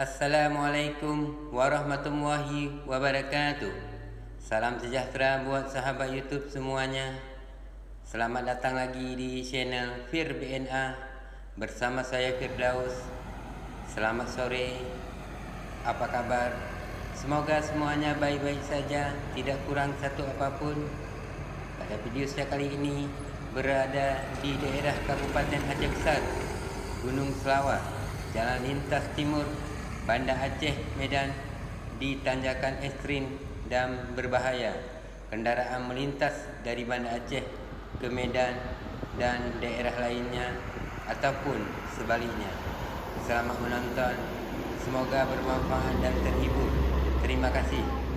Assalamualaikum warahmatullahi wabarakatuh. Salam sejahtera buat sahabat YouTube semuanya. Selamat datang lagi di channel Fir BNA bersama saya Firdaus. Selamat sore. Apa kabar? Semoga semuanya baik-baik saja, tidak kurang satu apapun. Pada video saya kali ini berada di daerah Kabupaten Aceh Besar, Gunung Selawar, Jalan Lintas Timur, Banda Aceh, Medan, di tanjakan ekstrim dan berbahaya. Kendaraan melintas dari Banda Aceh ke Medan dan daerah lainnya ataupun sebaliknya. Selamat menonton, semoga bermanfaat dan terhibur. Terima kasih.